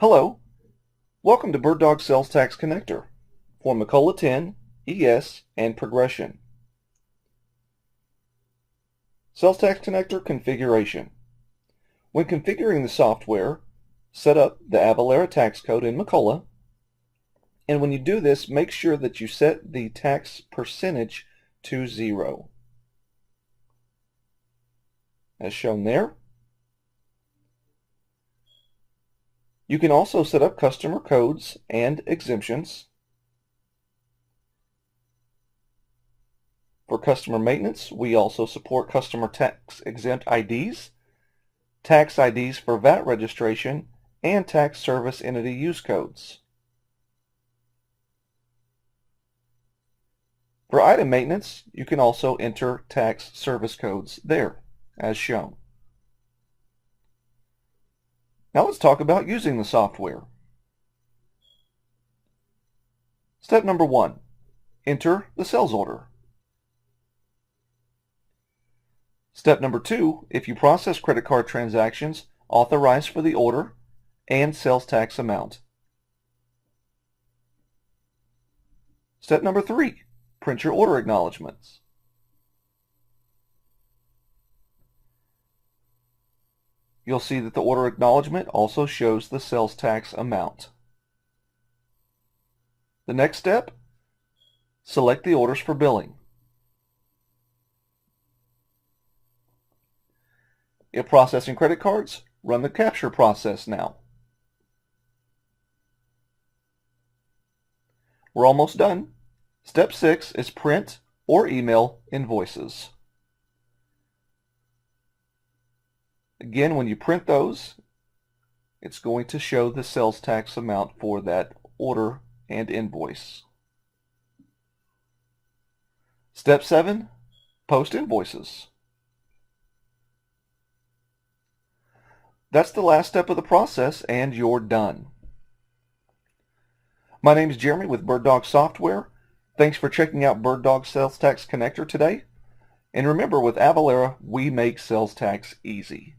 Hello, welcome to BirdDog SalesTax Connector for Macola 10, ES, and Progression. Sales Tax Connector configuration. When configuring the software, set up the Avalara tax code in Macola, and when you do this, make sure that you set the tax percentage to 0, as shown there. You can also set up customer codes and exemptions. For customer maintenance, we also support customer tax exempt IDs, tax IDs for VAT registration, and tax service entity use codes. For item maintenance, you can also enter tax service codes there, as shown. Now let's talk about using the software. Step number 1, enter the sales order. Step number 2, if you process credit card transactions, authorize for the order and sales tax amount. Step number 3, print your order acknowledgements. You'll see that the order acknowledgement also shows the sales tax amount. The next step, select the orders for billing. If processing credit cards, run the capture process now. We're almost done. Step 6 is print or email invoices. Again, when you print those, it's going to show the sales tax amount for that order and invoice. Step 7, post invoices. That's the last step of the process, and you're done. My name is Jeremy with BirdDog Software. Thanks for checking out BirdDog SalesTax Connector today. And remember, with Avalara, we make sales tax easy.